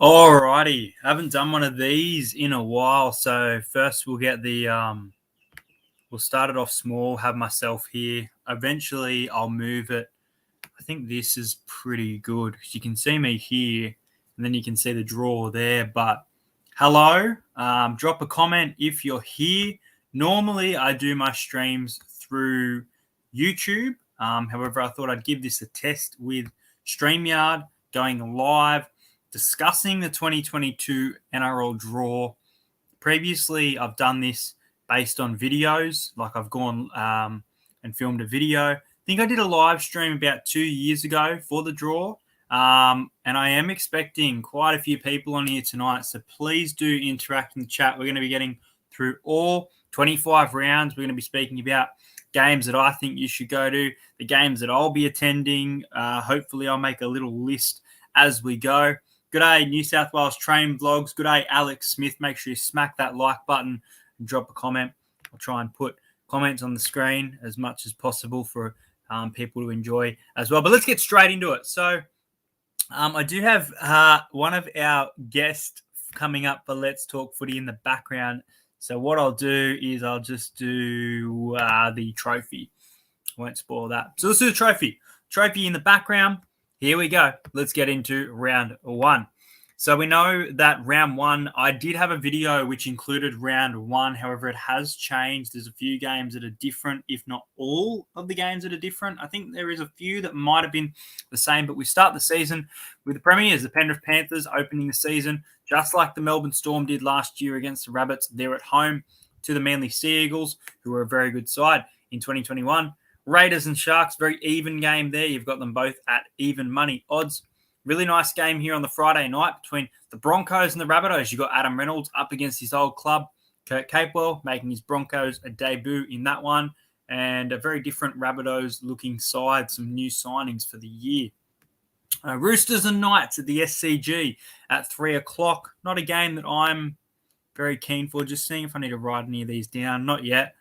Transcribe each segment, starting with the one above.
Alrighty, haven't done one of these in a while. So first we'll get we'll start it off small, have myself here. Eventually I'll move it. I think this is pretty good. You can see me here and then you can see the draw there. But hello, drop a comment if you're here. Normally I do my streams through YouTube. However, I thought I'd give this a test with StreamYard going live, discussing the 2022 NRL draw. Previously, I've done this based on videos, like I've gone and filmed a video. I think I did a live stream about 2 years ago for the draw, and I am expecting quite a few people on here tonight, so please do interact in the chat. We're going to be getting through all 25 rounds. We're going to be speaking about games that I think you should go to, the games that I'll be attending. Hopefully, I'll make a little list as we go. Good day, New South Wales Train Vlogs. Good day, Alex Smith. Make sure you smack that like button and drop a comment. I'll try and put comments on the screen as much as possible for people to enjoy as well. But let's get straight into it. So I do have one of our guests coming up for Let's Talk Footy in the background. So what I'll do is I'll just do the trophy. Won't spoil that. So let's do the trophy. Trophy in the background. Here we go. Let's get into round one. So we know that round one, I did have a video which included round one. However, it has changed. There's a few games that are different, if not all of the games that are different. I think there is a few that might have been the same, but we start the season with the Premiers, the Penrith Panthers, opening the season, just like the Melbourne Storm did last year against the Rabbits. They're at home to the Manly Sea Eagles, who are a very good side in 2021. Raiders and Sharks, very even game there. You've got them both at even money odds. Really nice game here on the Friday night between the Broncos and the Rabbitohs. You've got Adam Reynolds up against his old club, Kurt Capewell, making his Broncos a debut in that one. And a very different Rabbitohs-looking side, some new signings for the year. Roosters and Knights at the SCG at 3 o'clock. Not a game that I'm very keen for. Just seeing if I need to write any of these down. Not yet.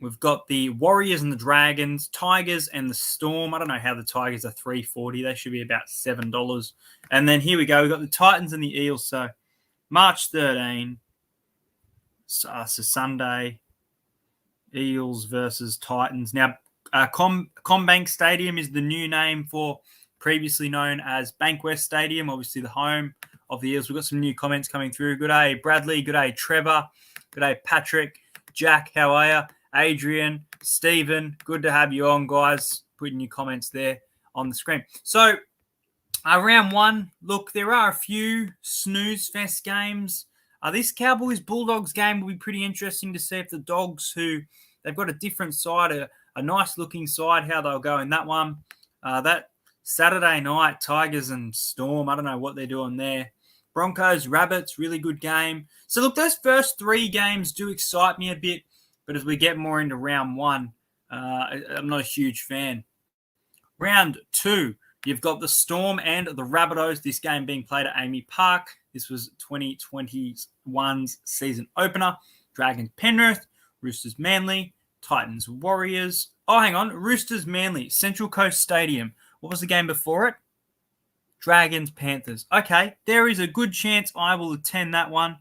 We've got the Warriors and the Dragons, Tigers and the Storm. I don't know how the Tigers are $3.40. They should be about $7. And then here we go. We've got the Titans and the Eels. So March 13. So Sunday. Eels versus Titans. Now, CommBank Stadium is the new name for previously known as Bankwest Stadium, obviously the home of the Eels. We've got some new comments coming through. Good day, Bradley. Good day, Trevor. Good day, Patrick. Jack, how are you? Adrian, Stephen, good to have you on, guys. Putting your comments there on the screen. So, round one, look, there are a few snooze fest games. This Cowboys-Bulldogs game will be pretty interesting to see if the Dogs, who they've got a different side, a nice-looking side, how they'll go in that one. That Saturday night, Tigers and Storm, I don't know what they're doing there. Broncos, Rabbits, really good game. So, look, those first three games do excite me a bit. But as we get more into round one, I'm not a huge fan. Round two, you've got the Storm and the Rabbitohs. This game being played at Amy Park. This was 2021's season opener. Dragons Penrith, Roosters Manly, Titans Warriors. Oh, hang on. Roosters Manly, Central Coast Stadium. What was the game before it? Dragons Panthers. Okay, there is a good chance I will attend that one.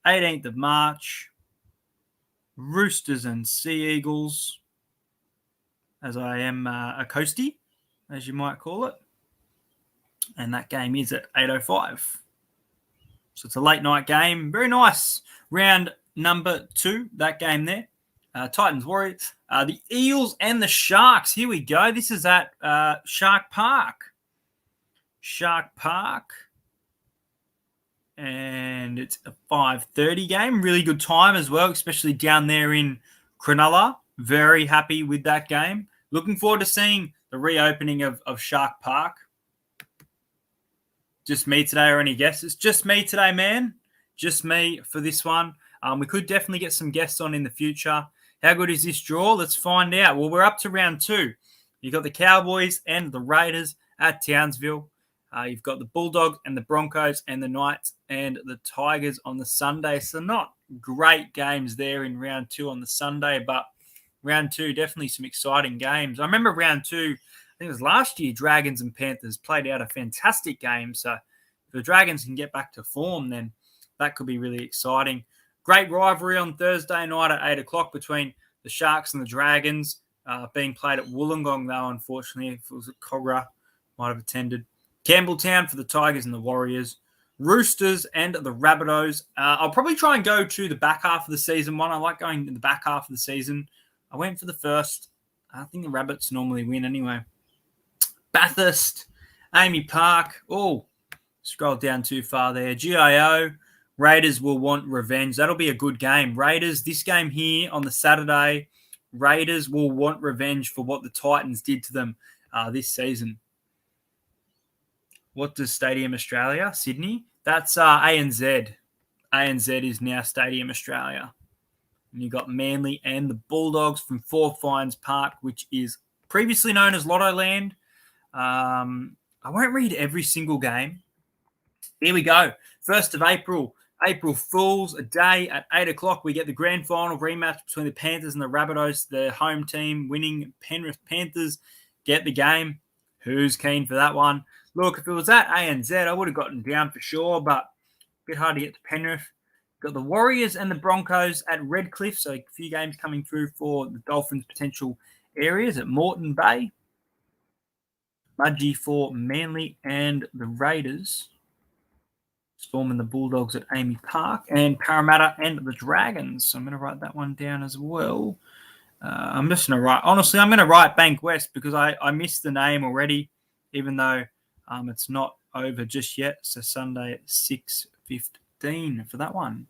18th of March. Roosters and Sea Eagles, as I am a coastie, as you might call it. And that game is at 8:05. So it's a late night game. Very nice. Round number two, that game there. Titans Warriors. The Eels and the Sharks. Here we go. This is at Shark Park. Shark Park. And it's a 5:30 game. Really good time as well, especially down there in Cronulla. Very happy with that game. Looking forward to seeing the reopening of Shark Park. Just me today or any guesses? Just me today, man. Just me for this one. We could definitely get some guests on in the future. How good is this draw? Let's find out. Well, we're up to round two. You've got the Cowboys and the Raiders at Townsville. You've got the Bulldogs and the Broncos and the Knights and the Tigers on the Sunday. So not great games there in round two on the Sunday, but round two, definitely some exciting games. I remember round two, I think it was last year, Dragons and Panthers played out a fantastic game. So you've the Dragons can get back to form, then that could be really exciting. Great rivalry on Thursday night at 8 o'clock between the Sharks and the Dragons, being played at Wollongong, though, unfortunately. If it was at Cogra, might have attended. Campbelltown for the Tigers and the Warriors. Roosters and the Rabbitohs. I'll probably try and go to the back half of the season one. I like going in the back half of the season. I went for the first. I think the Rabbits normally win anyway. Bathurst, Amy Park. Oh, scroll down too far there. GIO. Raiders will want revenge. That'll be a good game. Raiders, this game here on the Saturday, Raiders will want revenge for what the Titans did to them this season. What does Stadium Australia? Sydney? That's ANZ. ANZ is now Stadium Australia. And you've got Manly and the Bulldogs from Four Fines Park, which is previously known as Lotto Land. I won't read every single game. Here we go. 1st of April. April Fool's Day at 8 o'clock. We get the grand final rematch between the Panthers and the Rabbitohs. The home team winning. Penrith Panthers get the game. Who's keen for that one? Look, if it was at ANZ, I would have gotten down for sure, but a bit hard to get to Penrith. Got the Warriors and the Broncos at Redcliffe, so a few games coming through for the Dolphins' potential areas at Moreton Bay. Mudgee for Manly and the Raiders. Storm and the Bulldogs at Amy Park, and Parramatta and the Dragons. So I'm going to write that one down as well. I'm just going to write, honestly, I'm going to write Bank West because I missed the name already, even though it's not over just yet. So Sunday at 6:15 for that one.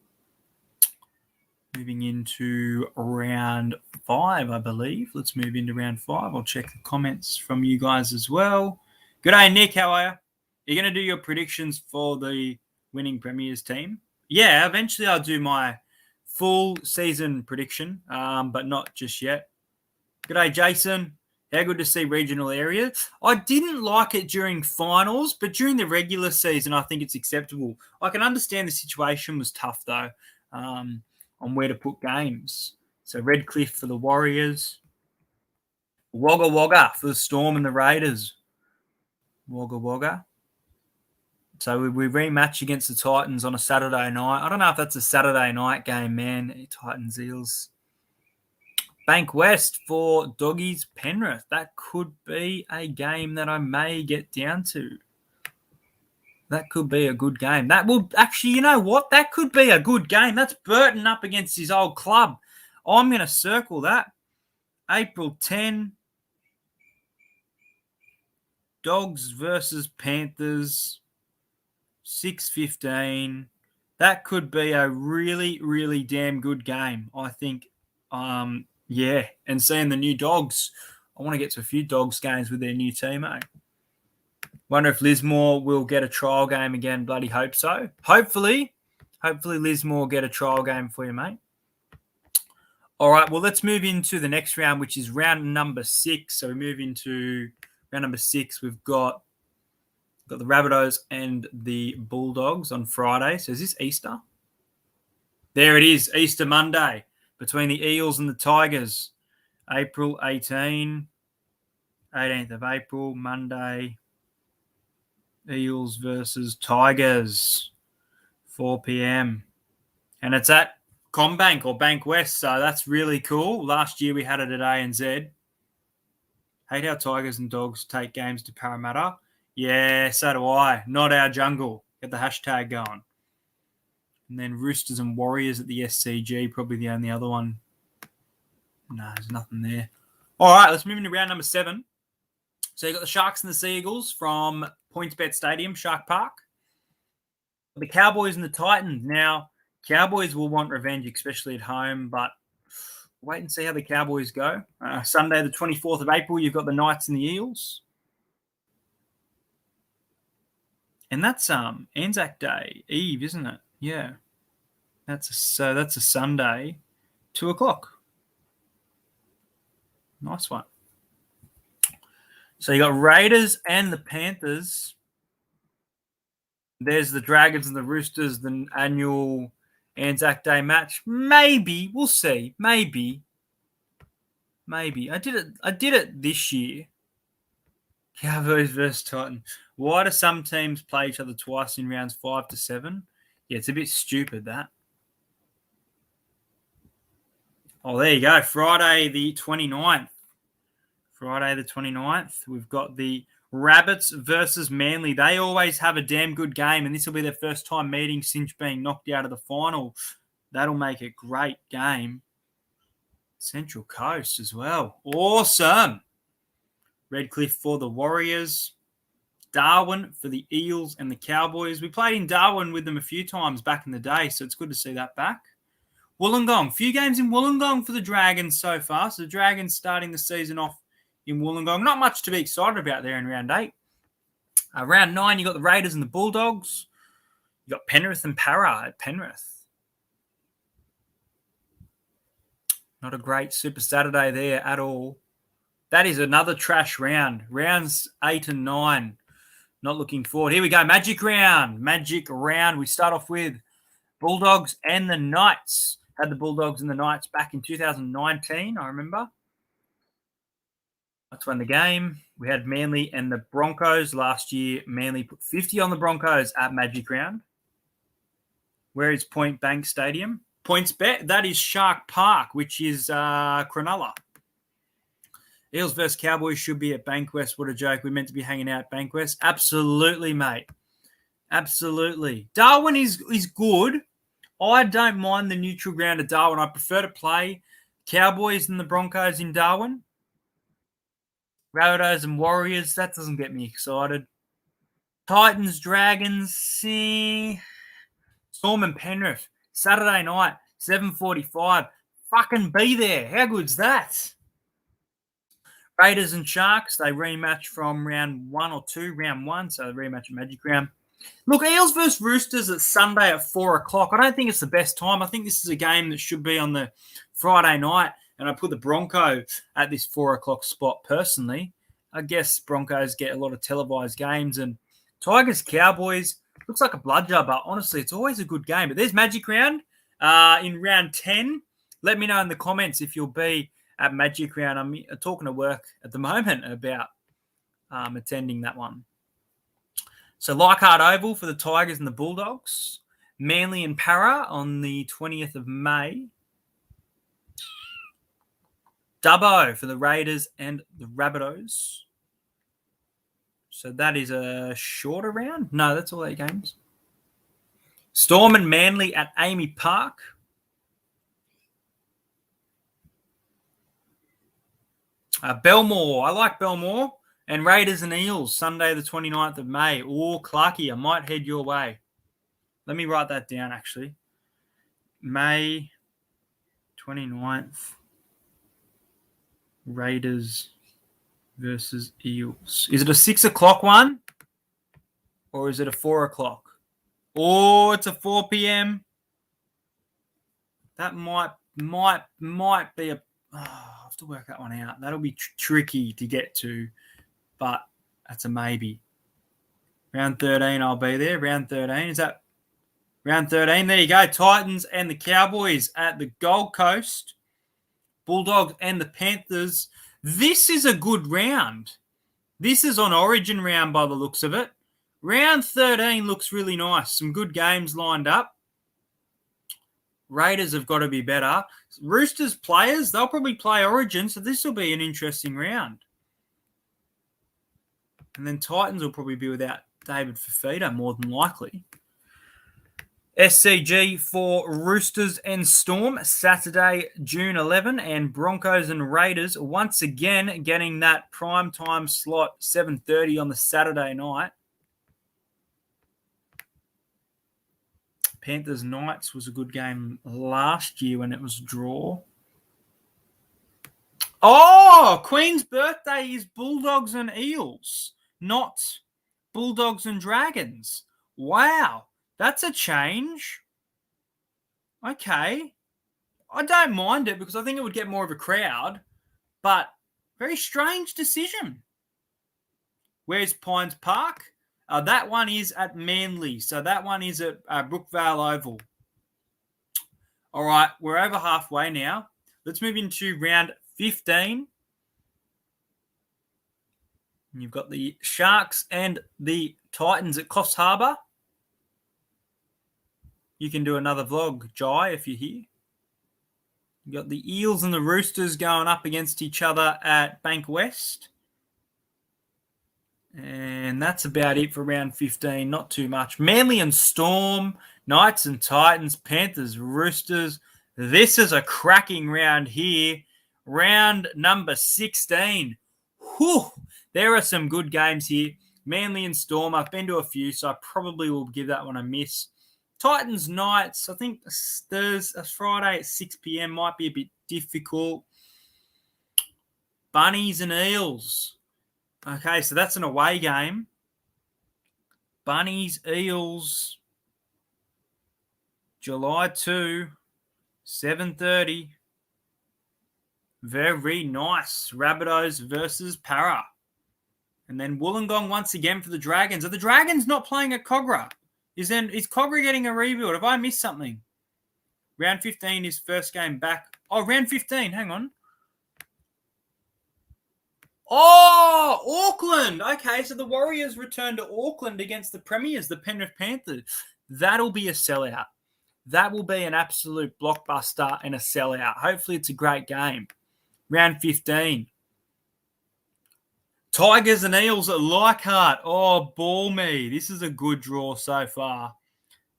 Moving into round 5, I believe. Let's move into round 5. I'll check the comments from you guys as well. Good day, Nick. How are you? Are you going to do your predictions for the winning Premiers team? Yeah, eventually I'll do my full season prediction, but not just yet. Good day, Jason. How good to see regional area. I didn't like it during finals, but during the regular season, I think it's acceptable. I can understand the situation was tough, though, on where to put games. So Redcliffe for the Warriors. Wagga Wagga for the Storm and the Raiders. Wagga Wagga. So we rematch against the Titans on a Saturday night. I don't know if that's a Saturday night game, man. Titans Eels. Bank West for Doggies Penrith. That could be a game that I may get down to. That could be a good game. That will actually, you know what? That could be a good game. That's Burton up against his old club. I'm going to circle that. April 10. Dogs versus Panthers. 6:15. That could be a really, really damn good game, I think. Yeah, and seeing the new Dogs. I want to get to a few Dogs games with their new teammate. Wonder if Lismore will get a trial game again. Bloody hope so. Hopefully Lismore will get a trial game for you, mate. All right, well, let's move into the next round, which is round number 6. So we move into round number 6. We've got the Rabbitohs and the Bulldogs on Friday. So is this Easter? There it is, Easter Monday, between the Eels and the Tigers. April 18, 18th of April, Monday. Eels versus Tigers, 4 p.m. And it's at CommBank or Bank West, so that's really cool. Last year we had it at ANZ. Hate how Tigers and Dogs take games to Parramatta. Yeah, so do I. Not our jungle. Get the hashtag going. And then Roosters and Warriors at the SCG, probably the only other one. No, there's nothing there. All right, let's move into round number 7. So you've got the Sharks and the Seagulls from PointsBet Stadium, Shark Park. The Cowboys and the Titans. Now, Cowboys will want revenge, especially at home, but wait and see how the Cowboys go. Sunday, the 24th of April, you've got the Knights and the Eels. And that's Anzac Day Eve, isn't it? Yeah. That's a Sunday, 2 o'clock. Nice one. So you got Raiders and the Panthers. There's the Dragons and the Roosters, the annual Anzac Day match. Maybe. We'll see. Maybe. I did it this year. Cowboys versus Titans. Why do some teams play each other twice in rounds 5 to 7? Yeah, it's a bit stupid, that. Oh, there you go. Friday the 29th. Friday the 29th. We've got the Rabbits versus Manly. They always have a damn good game, and this will be their first time meeting since being knocked out of the final. That'll make a great game. Central Coast as well. Awesome. Redcliffe for the Warriors. Darwin for the Eels and the Cowboys. We played in Darwin with them a few times back in the day, so it's good to see that back. Wollongong. Few games in Wollongong for the Dragons so far. So the Dragons starting the season off in Wollongong. Not much to be excited about there in round 8. Round 9, you got the Raiders and the Bulldogs. You got Penrith and Para at Penrith. Not a great Super Saturday there at all. That is another trash round. Rounds 8 and 9. Not looking forward. Here we go. Magic round. Magic round. We start off with Bulldogs and the Knights. Had the Bulldogs and the Knights back in 2019, I remember. That's when the game. We had Manly and the Broncos last year. Manly put 50 on the Broncos at Magic round. Where is Point Bank Stadium? Points bet. That is Shark Park, which is Cronulla. Eels versus Cowboys should be at Bankwest. What a joke. We're meant to be hanging out at Bankwest. Absolutely, mate. Absolutely. Darwin is good. I don't mind the neutral ground at Darwin. I prefer to play Cowboys and the Broncos in Darwin. Rabbitohs and Warriors, that doesn't get me excited. Titans, Dragons, Storm and Penrith. Saturday night, 7:45. Fucking be there. How good's that? Raiders and Sharks, they rematch from round 1 or 2, round 1, so they rematch at Magic round. Look, Eels versus Roosters at Sunday at 4 o'clock. I don't think it's the best time. I think this is a game that should be on the Friday night, and I put the Broncos at this 4 o'clock spot personally. I guess Broncos get a lot of televised games, and Tigers, Cowboys, looks like a bludger, but honestly, it's always a good game. But there's Magic round in round 10. Let me know in the comments if you'll be at Magic round. I'm talking to work at the moment about attending that one. So Leichhardt Oval for the Tigers and the Bulldogs. Manly and Para on the 20th of May. Dubbo for the Raiders and the Rabbitohs. So that is a shorter round. No, that's all 8 games. Storm and Manly at Amy Park. Belmore. I like Belmore. And Raiders and Eels, Sunday the 29th of May. Oh, Clarkie, I might head your way. Let me write that down, actually. May 29th. Raiders versus Eels. Is it a 6 o'clock one? Or is it a 4 o'clock? Oh, it's a 4 p.m. That might be a... Oh, I'll have to work that one out. That'll be tricky to get to. But that's a maybe. Round 13, I'll be there. Round 13. Is that round 13? There you go. Titans and the Cowboys at the Gold Coast. Bulldogs and the Panthers. This is a good round. This is on Origin round by the looks of it. Round 13 looks really nice. Some good games lined up. Raiders have got to be better. Roosters players, they'll probably play Origin, so this will be an interesting round. And then Titans will probably be without David Fafita, more than likely. SCG for Roosters and Storm, Saturday, June 11. And Broncos and Raiders, once again, getting that prime time slot, 7:30 on the Saturday night. Panthers Knights was a good game last year when it was a draw. Oh, Queen's birthday is Bulldogs and Eels, not Bulldogs and Dragons. Wow, that's a change. Okay. I don't mind it because I think it would get more of a crowd, but very strange decision. Where's Pines Park? That one is at Manly. So that one is at Brookvale Oval. All right, we're over halfway now. Let's move into round 15. And you've got the Sharks and the Titans at Coffs Harbour. You can do another vlog, Jai, if you're here. You've got the Eels and the Roosters going up against each other at Bank West. And that's about it for round 15. Not too much. Manly and Storm, Knights and Titans, Panthers, Roosters. This is a cracking round here. Round number 16. Whew. There are some good games here. Manly and Storm. I've been to a few, so I probably will give that one a miss. Titans, Knights. I think Thursday, Friday at 6 p.m. might be a bit difficult. Bunnies and Eels. Okay, so that's an away game. Bunnies, Eels, July 2, 7:30. Very nice. Rabbitohs versus Para. And then Wollongong once again for the Dragons. Are the Dragons not playing at Cogra? Is Cogra getting a rebuild? Have I missed something? Round 15 is first game back. Oh, round 15. Hang on. Oh, Auckland. Okay, so the Warriors return to Auckland against the Premiers, the Penrith Panthers. That'll be a sellout. That will be an absolute blockbuster and a sellout. Hopefully it's a great game. Round 15. Tigers and Eels at Leichhardt. Oh, ball me. This is a good draw so far.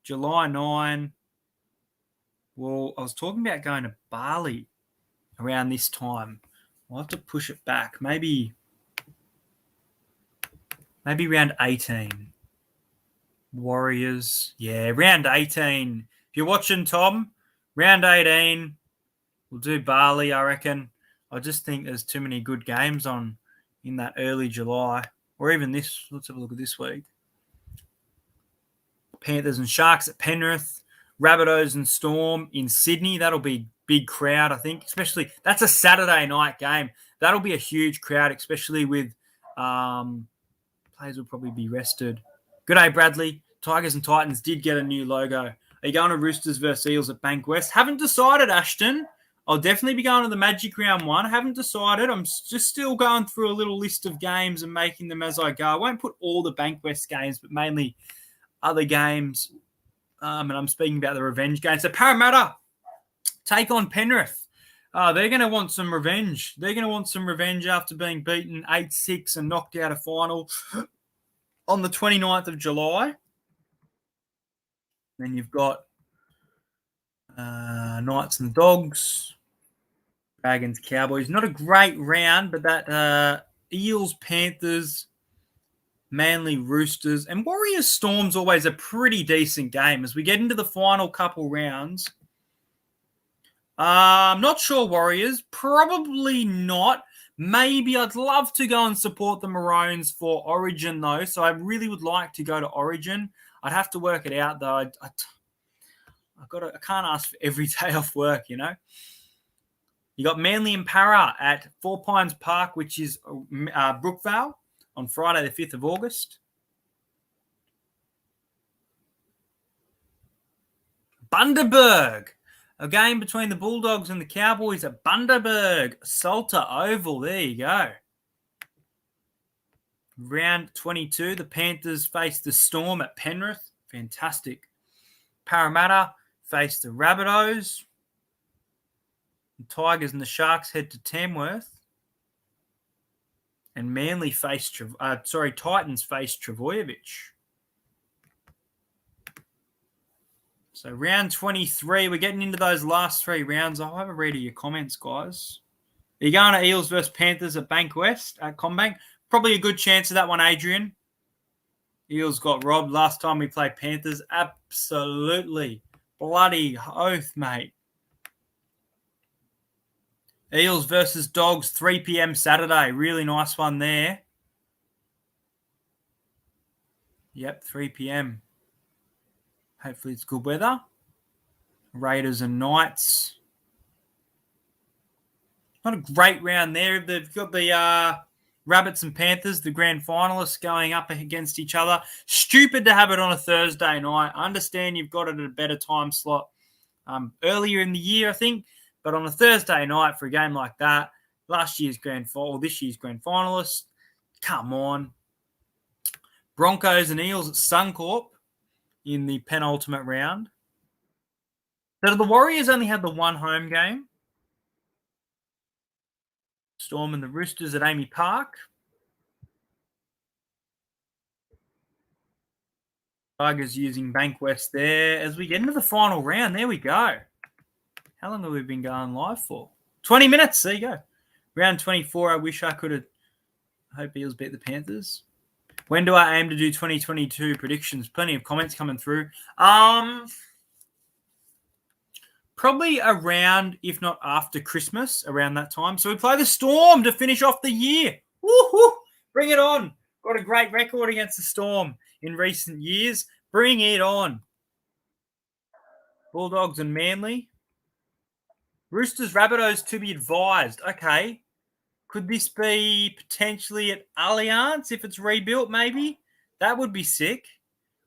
July 9. Well, I was talking about going to Bali around this time. I'll have to push it back. Maybe round 18. Warriors. Yeah, round 18. If you're watching, Tom, round 18, we'll do Bali, I reckon. I just think there's too many good games on in that early July. Or even this. Let's have a look at this week. Panthers and Sharks at Penrith. Rabbitohs and Storm in Sydney. That'll be big crowd, I think. Especially, that's a Saturday night game. That'll be a huge crowd, especially with players will probably be rested. Good day, Bradley. Tigers and Titans did get a new logo. Are you going to Roosters versus Eels at Bank West? Haven't decided, Ashton. I'll definitely be going to the Magic round 1. I haven't decided. I'm just still going through a little list of games and making them as I go. I won't put all the Bank West games, but mainly other games. And I'm speaking about the revenge game. So Parramatta take on Penrith. They're going to want some revenge. They're going to want some revenge after being beaten 8-6 and knocked out of final on the 29th of July. Then you've got Knights and Dogs, Dragons, Cowboys. Not a great round, but that Eels, Panthers, Manly, Roosters, and Warriors, Storm's always a pretty decent game. As we get into the final couple rounds, I'm not sure Warriors. Probably not. Maybe I'd love to go and support the Maroons for Origin, though. So I really would like to go to Origin. I'd have to work it out, though. I can't ask for every day off work, you know. You got Manly and Para at 4 Pines Park, which is Brookvale, on Friday, the 5th of August. Bundaberg. A game between the Bulldogs and the Cowboys at Bundaberg. Salter Oval. There you go. Round 22. The Panthers face the Storm at Penrith. Fantastic. Parramatta face the Rabbitohs. The Tigers and the Sharks head to Tamworth. And Manly face Titans face Travojevic. So round 23, we're getting into those last 3 rounds. I'll have a read of your comments, guys. Are you going to Eels versus Panthers at Bank West at CommBank? Probably a good chance of that one, Adrian. Eels got robbed last time we played Panthers. Absolutely. Bloody oath, mate. Eels versus Dogs, 3 p.m. Saturday. Really nice one there. Yep, 3 p.m. Hopefully it's good weather. Raiders and Knights. Not a great round there. They've got the Rabbits and Panthers, the grand finalists, going up against each other. Stupid to have it on a Thursday night. I understand you've got it at a better time slot earlier in the year, I think. But on a Thursday night for a game like that, this year's grand finalists, Come on. Broncos and Eels at Suncorp in the penultimate round. So the Warriors only had the one home game. Storm and the Roosters at Amy Park. Tigers using Bankwest there. As we get into the final round, there we go. How long have we been going live for? 20 minutes. There you go. Round 24. I wish I could have. I hope Eels beat the Panthers. When do I aim to do 2022 predictions? Plenty of comments coming through. Probably around, if not after Christmas, around that time. So we play the Storm to finish off the year. Woo-hoo! Bring it on. Got a great record against the Storm in recent years. Bring it on. Bulldogs and Manly. Roosters, Rabbitohs to be advised. Okay. Could this be potentially at Allianz if it's rebuilt, maybe? That would be sick.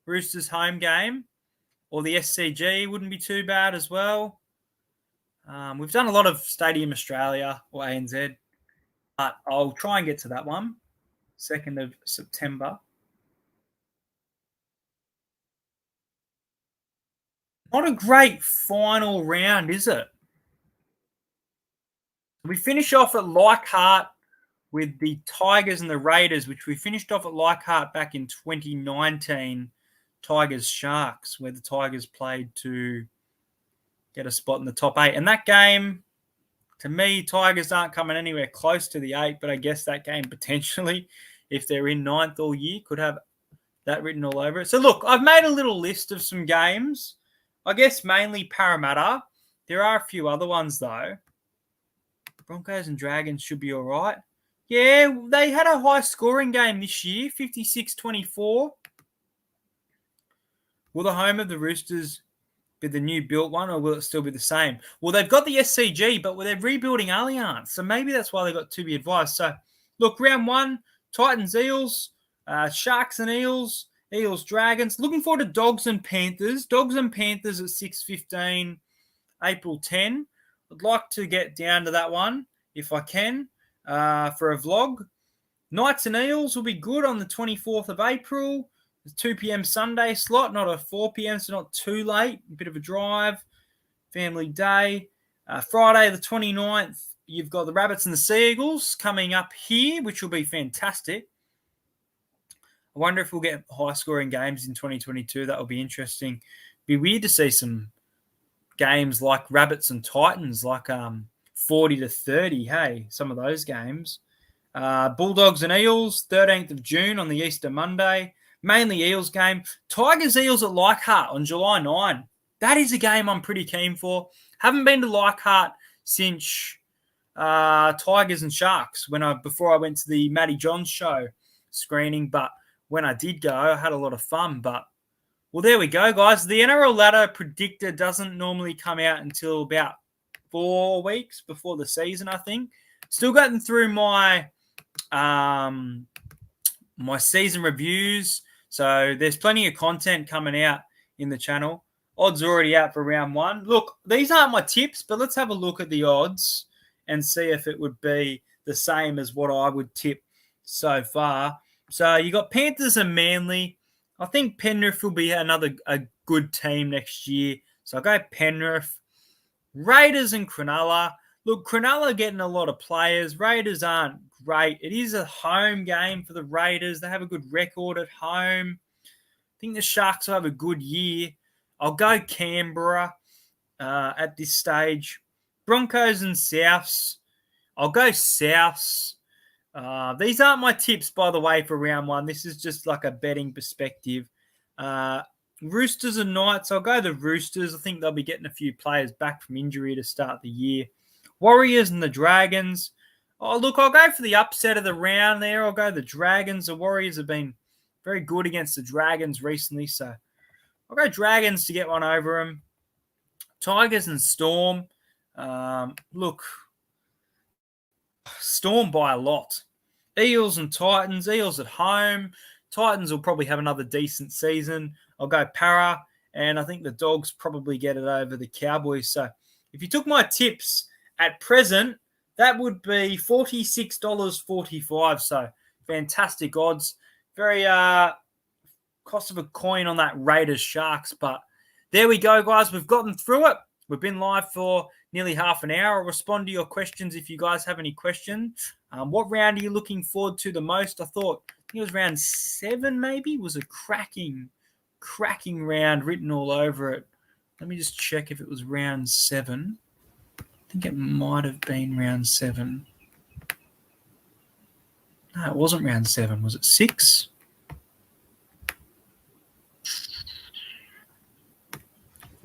Roosters home game. Or the SCG wouldn't be too bad as well. We've done a lot of Stadium Australia or ANZ. But I'll try and get to that one. 2nd of September. Not a great final round, is it? We finish off at Leichhardt with the Tigers and the Raiders, which we finished off at Leichhardt back in 2019, Tigers Sharks, where the Tigers played to get a spot in the top 8. And that game, to me, Tigers aren't coming anywhere close to the 8, but I guess that game potentially, if they're in 9th all year, could have that written all over it. So look, I've made a little list of some games. I guess mainly Parramatta. There are a few other ones though. Broncos and Dragons should be all right. Yeah, they had a high scoring game this year, 56-24. Will the home of the Roosters be the new built one, or will it still be the same? Well, they've got the SCG, but they're rebuilding Allianz. So maybe that's why they got to be advised. So look, round 1, Titans, Eels, Sharks and Eels, Eels, Dragons. Looking forward to Dogs and Panthers. Dogs and Panthers at 6:15, April 10. I'd like to get down to that one, if I can, for a vlog. Knights and Eels will be good on the 24th of April. The 2 p.m. Sunday slot, not a 4 p.m., so not too late. A bit of a drive. Family day. Friday the 29th, you've got the Rabbits and the Seagulls coming up here, which will be fantastic. I wonder if we'll get high-scoring games in 2022. That will be interesting. Be weird to see some games like Rabbits and Titans, like 40-30. Hey, some of those games. Bulldogs and Eels, 13th of June on the Easter Monday. Mainly Eels game. Tigers Eels at Leichhardt on July 9. That is a game I'm pretty keen for. Haven't been to Leichhardt since Tigers and Sharks before I went to the Matty Johns show screening. But when I did go, I had a lot of fun. But well, there we go, guys. The NRL ladder predictor doesn't normally come out until about 4 weeks before the season, I think. Still getting through my my season reviews. So there's plenty of content coming out in the channel. Odds already out for round 1. Look, these aren't my tips, but let's have a look at the odds and see if it would be the same as what I would tip so far. So you got Panthers and Manly. I think Penrith will be a good team next year. So I'll go Penrith. Raiders and Cronulla. Look, Cronulla getting a lot of players. Raiders aren't great. It is a home game for the Raiders. They have a good record at home. I think the Sharks will have a good year. I'll go Canberra at this stage. Broncos and Souths. I'll go Souths. These aren't my tips, by the way, for round 1. This is just like a betting perspective. Roosters and Knights. I'll go the Roosters. I think they'll be getting a few players back from injury to start the year. Warriors and the Dragons. Oh, look, I'll go for the upset of the round there. I'll go the Dragons. The Warriors have been very good against the Dragons recently, so I'll go Dragons to get one over them. Tigers and Storm. Look, Storm by a lot. Eels and Titans. Eels at home. Titans will probably have another decent season. I'll go Para, and I think the Dogs probably get it over the Cowboys. So if you took my tips at present, that would be $46.45. So if fantastic odds. Very cost of a coin on that Raiders Sharks. But there we go, guys. We've gotten through it. We've been live for nearly half an hour. I'll respond to your questions if you guys have any questions. What round are you looking forward to the most? I think it was round 7 maybe. It was a cracking round written all over it. Let me just check if it was round 7. I think it might have been round 7. No, it wasn't round 7. Was it 6?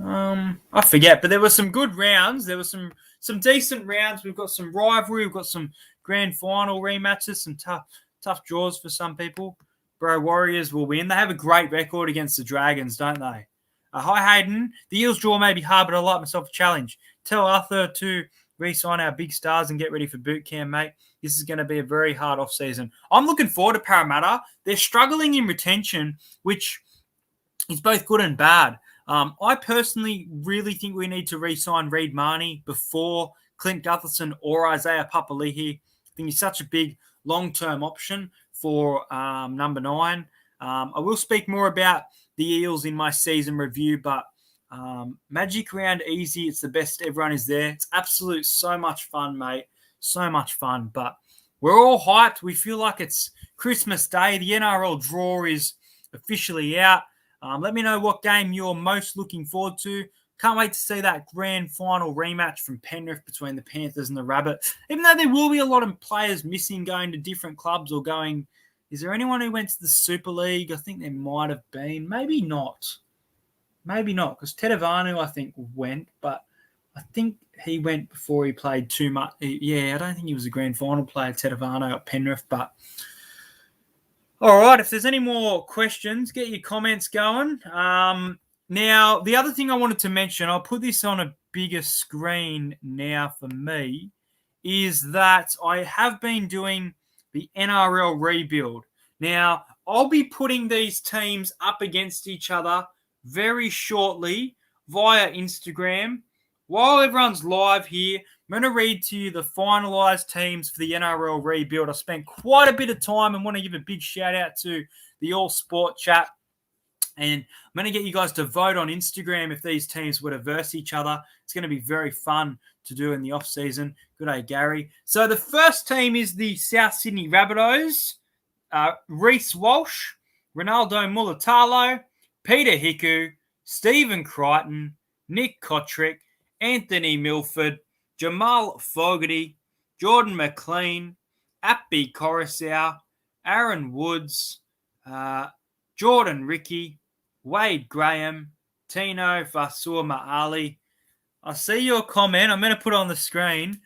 I forget, but there were some good rounds. There were some decent rounds. We've got some rivalry. We've got some grand final rematches, some tough draws for some people. Bro, Warriors will win. They have a great record against the Dragons, don't they? Hi, Hayden. The Eels draw may be hard, but I like myself a challenge. Tell Arthur to re-sign our big stars and get ready for boot camp, mate. This is going to be a very hard off-season. I'm looking forward to Parramatta. They're struggling in retention, which is both good and bad. I personally really think we need to re-sign Reid Marnie before Clint Gutherson or Isaiah Papali'i. I think he's such a big long-term option for number 9. I will speak more about the Eels in my season review, but Magic Round easy. It's the best. Everyone is there. It's absolute so much fun, mate. So much fun. But we're all hyped. We feel like it's Christmas Day. The NRL draw is officially out. Let me know what game you're most looking forward to. Can't wait to see that grand final rematch from Penrith between the Panthers and the Rabbit. Even though there will be a lot of players missing going to different clubs or going... Is there anyone who went to the Super League? I think there might have been. Maybe not. Because Tedavanu, I think, went. But I think he went before he played too much. Yeah, I don't think he was a grand final player, Tedavanu at Penrith. But... all right, if there's any more questions, get your comments going. Now, the other thing I wanted to mention, I'll put this on a bigger screen now for me, is that I have been doing the NRL rebuild. Now, I'll be putting these teams up against each other very shortly via Instagram. While everyone's live here, I'm going to read to you the finalised teams for the NRL rebuild. I spent quite a bit of time and want to give a big shout out to the All Sport chat. And I'm going to get you guys to vote on Instagram if these teams were to verse each other. It's going to be very fun to do in the off-season. Good day, Gary. So the first team is the South Sydney Rabbitohs. Reece Walsh, Ronaldo Mulatalo, Peter Hiku, Stephen Crichton, Nick Kotrick, Anthony Milford, Jamal Fogarty, Jordan McLean, Appy Coruscant, Aaron Woods, Jordan Ricky, Wade Graham, Tino Fasua Ali. I see your comment. I'm going to put it on the screen.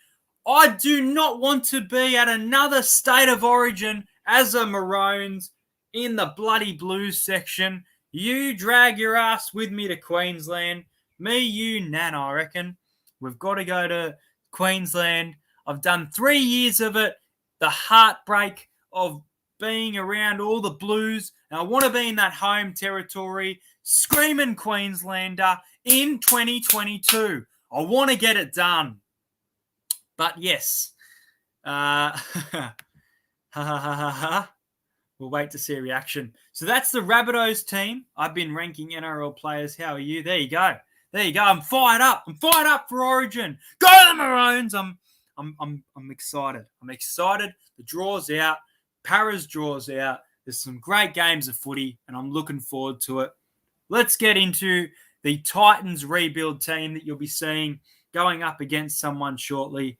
I do not want to be at another State of Origin as a Maroons in the bloody Blues section. You drag your ass with me to Queensland. Me, you, Nan, I reckon. We've got to go to Queensland. I've done 3 years of it. The heartbreak of being around all the Blues. And I want to be in that home territory, screaming Queenslander in 2022. I want to get it done. But yes. We'll wait to see a reaction. So that's the Rabbitohs team. I've been ranking NRL players. How are you? There you go. I'm fired up. I'm fired up for Origin. Go the Maroons. I'm excited. I'm excited. The draw's out. Para's draw's out. There's some great games of footy, and I'm looking forward to it. Let's get into the Titans rebuild team that you'll be seeing going up against someone shortly.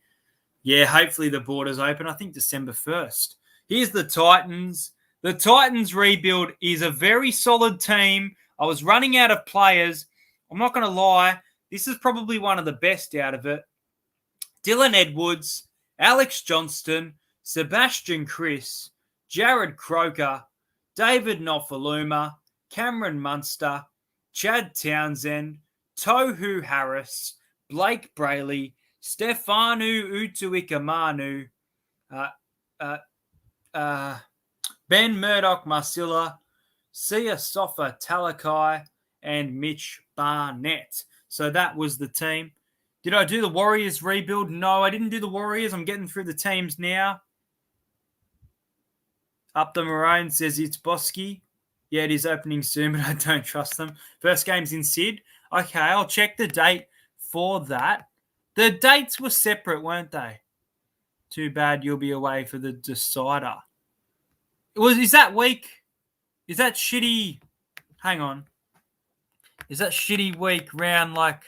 Yeah, hopefully the border's open. I think December 1st. Here's the Titans. The Titans rebuild is a very solid team. I was running out of players. I'm not going to lie. This is probably one of the best out of it. Dylan Edwards, Alex Johnston, Sebastian Chris, Jared Croker, David Nofaluma, Cameron Munster, Chad Townsend, Tohu Harris, Blake Brayley, Stefanu Utuikamanu, Ben Murdoch-Marcilla, Sia Sofa Talakai, and Mitch Barnett. So that was the team. Did I do the Warriors rebuild? No, I didn't do the Warriors. I'm getting through the teams now. Up the Maroon says it's Bosky. Yeah, it is opening soon, but I don't trust them. First game's in Sid. Okay, I'll check the date for that. The dates were separate, weren't they? Too bad you'll be away for the decider. Is that week? Is that shitty? Hang on. Is that shitty week round like?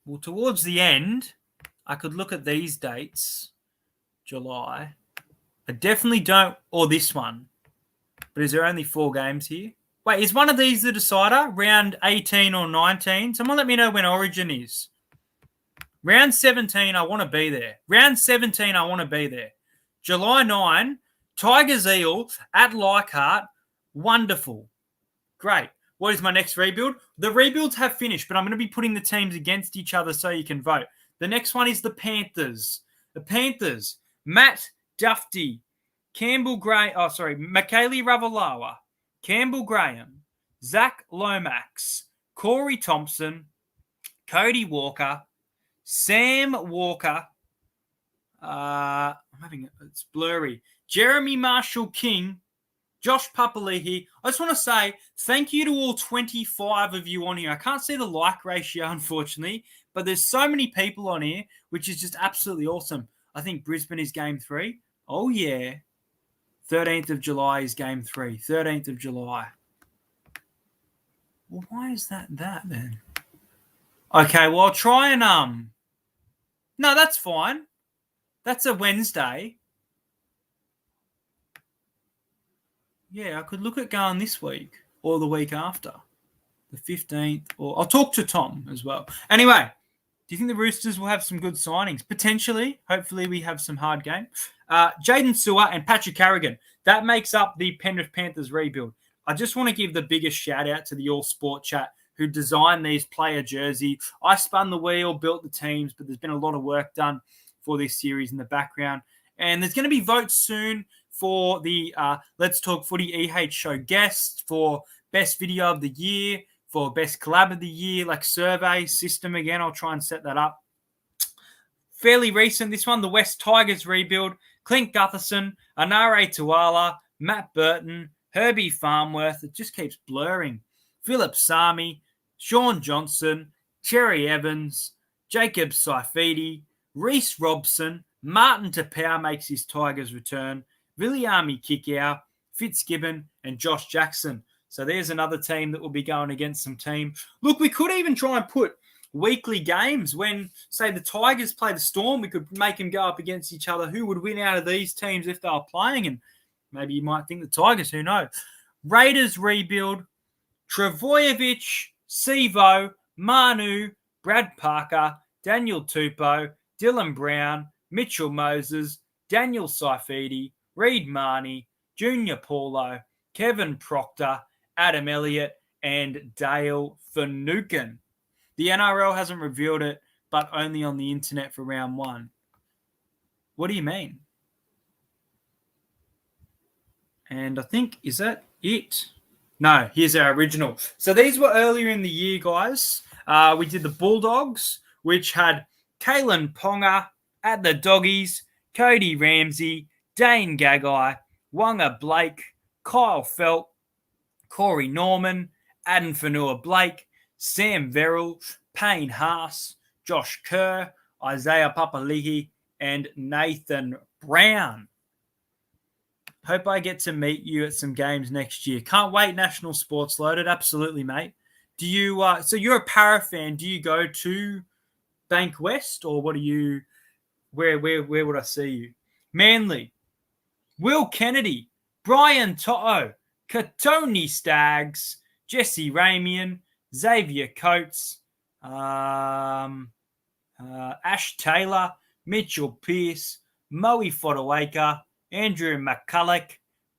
Well, towards the end, I could look at these dates. July. I definitely don't, or this one. But is there only 4 games here? Wait, is one of these the decider? Round 18 or 19? Someone let me know when Origin is. Round 17, I want to be there. Round 17, I want to be there. July 9, Tigers Eel at Leichhardt. Wonderful. Great. What is my next rebuild? The rebuilds have finished, but I'm going to be putting the teams against each other so you can vote. The next one is the Panthers. The Panthers. Matt Duffy. Campbell Gray. Oh, sorry. Michaeli Ravalawa. Campbell Graham. Zach Lomax. Corey Thompson. Cody Walker. Sam Walker. It's blurry. Jeremy Marshall King. Josh Papali'i. I just want to say thank you to all 25 of you on here. I can't see the like ratio, unfortunately, but there's so many people on here, which is just absolutely awesome. I think Brisbane is game 3. Oh, yeah. 13th of July is game 3. 13th of July. Well, why is that then? Okay, well, I'll try and... No, that's fine. That's a Wednesday. Yeah, I could look at going this week or the week after, the 15th. Or I'll talk to Tom as well. Anyway, do you think the Roosters will have some good signings? Potentially. Hopefully we have some hard game. Jaden Sewer and Patrick Carrigan. That makes up the Penrith Panthers rebuild. I just want to give the biggest shout out to the All Sport chat who designed these player jersey. I spun the wheel, built the teams, but there's been a lot of work done for this series in the background. And there's going to be votes soon for the Let's Talk Footy EH show guests, for best video of the year, for best collab of the year, like survey system again. I'll try and set that up. Fairly recent, this one, the West Tigers rebuild. Clint Gutherson, Anare Tuala, Matt Burton, Herbie Farmworth. It just keeps blurring. Philip Sami, Sean Johnson, Cherry Evans, Jacob Saifidi, Reece Robson, Martin Tapau makes his Tigers return, Viliami Kikau, Fitzgibbon, and Josh Jackson. So there's another team that will be going against some team. Look, we could even try and put weekly games when, say, the Tigers play the Storm. We could make them go up against each other. Who would win out of these teams if they were playing? And maybe you might think the Tigers, who knows? Raiders rebuild, Travojevic, Sivo, Manu, Brad Parker, Daniel Tupou, Dylan Brown, Mitchell Moses, Daniel Saifidi, Reed Marnie, Junior Paulo, Kevin Proctor, Adam Elliott, and Dale Finucane. The NRL hasn't revealed it, but only on the internet for round 1. What do you mean? And I think, is that it? No, here's our original. So these were earlier in the year, guys. We did the Bulldogs, which had Kalen Ponga at the Doggies, Cody Ramsey, Dane Gagai, Wanga Blake, Kyle Felt, Corey Norman, Adam Fanua Blake, Sam Verrill, Payne Haas, Josh Kerr, Isaiah Papali'i, and Nathan Brown. Hope I get to meet you at some games next year. Can't wait, National Sports Loaded. Absolutely, mate. Do you? So you're a para fan. Do you go to Bank West, or what do you? Where would I see you? Manly, Will Kennedy, Brian To'o, Katoni Staggs, Jesse Ramian, Xavier Coates, Ash Taylor, Mitchell Pearce, Moe Fodawaker, Andrew McCulloch,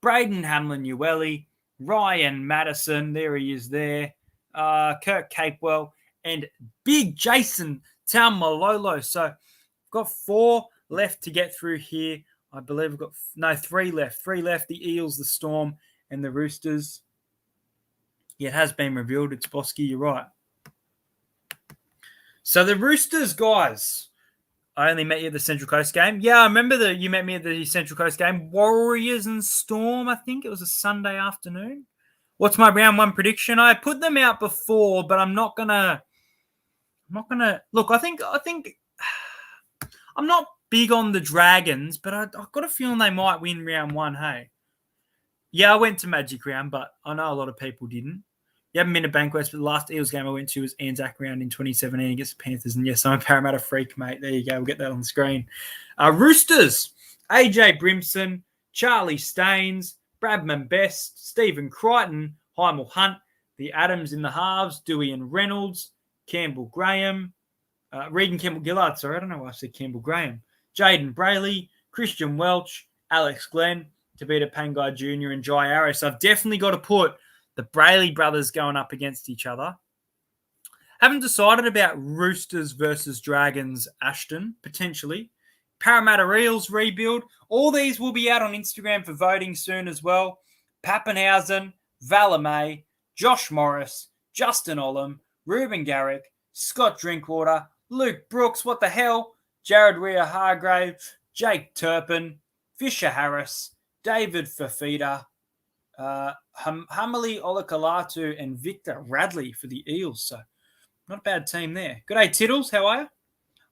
Braden Hamlin-Ueli, Ryan Madison, there he is there, Kirk Capewell, and Big Jason Taumalolo. So I've got 4 left to get through here. I believe I've got 3 left. 3 left, the Eels, the Storm, and the Roosters. Yeah, it has been revealed. It's Bosky, you're right. So the Roosters, guys, I only met you at the Central Coast game. Yeah, I remember that you met me at the Central Coast game. Warriors and Storm, I think it was a Sunday afternoon. What's my round one prediction? I put them out before, but I'm not gonna look. I think I'm not big on the Dragons, but I've got a feeling they might win round one. Hey, yeah, I went to Magic Round, but I know a lot of people didn't. You haven't been to Bankwest, but the last Eels game I went to was Anzac Round in 2017 against the Panthers. And yes, I'm a Parramatta freak, mate. There you go. We'll get that on the screen. Roosters, AJ Brimson, Charlie Staines, Bradman Best, Stephen Crichton, Hymel Hunt, the Adams in the halves, Dewey and Reynolds, Campbell Graham, Regan Campbell-Gillard, sorry, I don't know why I said Campbell Graham, Jaden Brayley, Christian Welch, Alex Glenn, Tabita Pangai Jr. and Jai Arrow. So I've definitely got to put the Brayley brothers going up against each other. Haven't decided about Roosters versus Dragons, Ashton, potentially. Parramatta Eels rebuild. All these will be out on Instagram for voting soon as well. Pappenhausen, Valemay, Josh Morris, Justin Olam, Ruben Garrick, Scott Drinkwater, Luke Brooks, what the hell? Jared Weir-Hargrave, Jake Turpin, Fisher Harris, David Fafita, Hamali Olakalatu, and Victor Radley for the Eels. So not a bad team there. Good day, Tiddles. How are you?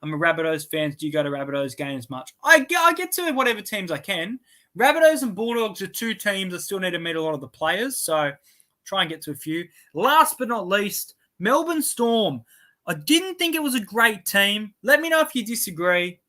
I'm a Rabbitohs fan. Do you go to Rabbitohs games much? I get to whatever teams I can. Rabbitohs and Bulldogs are two teams I still need to meet a lot of the players. So try and get to a few. Last but not least, Melbourne Storm. I didn't think it was a great team. Let me know if you disagree.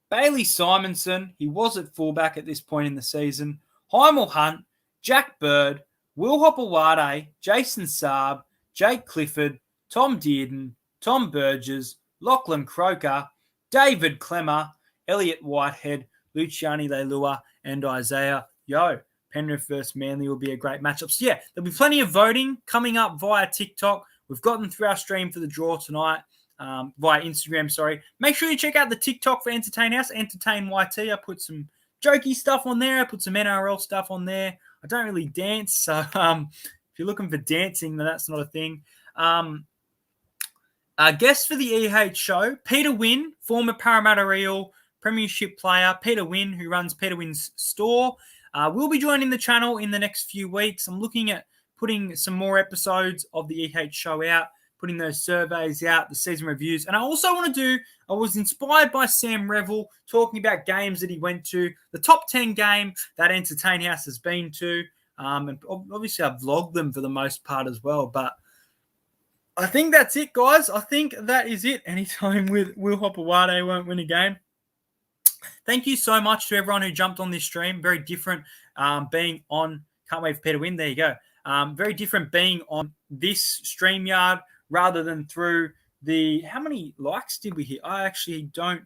Bailey Simonson, he was at fullback at this point in the season. Hymel Hunt, Jack Bird, Will Hopewade, Jason Saab, Jake Clifford, Tom Dearden, Tom Burgess, Lachlan Croker, David Clemmer, Elliot Whitehead, Luciani Leilua, and Isaiah Yo. Penrith versus Manly will be a great matchup. So yeah, there'll be plenty of voting coming up via TikTok. We've gotten through our stream for the draw tonight. Via Instagram, sorry. Make sure you check out the TikTok for Entertain House, Entertain YT. I put some jokey stuff on there. I put some NRL stuff on there. I don't really dance, so if you're looking for dancing, then that's not a thing. Guest for the EH show, Peter Wynn, former Parramatta Eel premiership player. Peter Wynn, who runs Peter Wynn's store, will be joining the channel in the next few weeks. I'm looking at putting some more episodes of the EH show out, putting those surveys out, the season reviews. And I also want to I was inspired by Sam Revel talking about games that he went to, the top 10 game that Entertain House has been to. And obviously I've vlogged them for the most part as well. But I think that's it, guys. I think that is it. Anytime with Will Hopewade won't win a game. Thank you so much to everyone who jumped on this stream. Very different being on, can't wait for Peter Wynn. There you go. Very different being on this StreamYard rather than through how many likes did we hit? I actually don't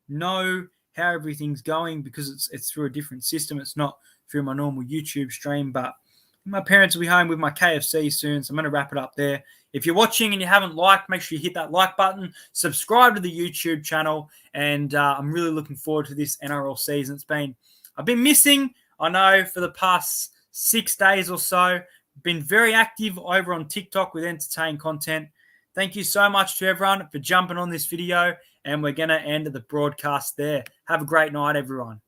know how everything's going because it's through a different system. It's not through my normal YouTube stream, but my parents will be home with my KFC soon, so I'm going to wrap it up there. If you're watching and you haven't liked, make sure you hit that like button, subscribe to the YouTube channel, and I'm really looking forward to this NRL season. I've been missing, I know, for the past 6 days or so. Been very active over on TikTok with entertaining content. Thank you so much to everyone for jumping on this video, and we're going to end the broadcast there. Have a great night, everyone.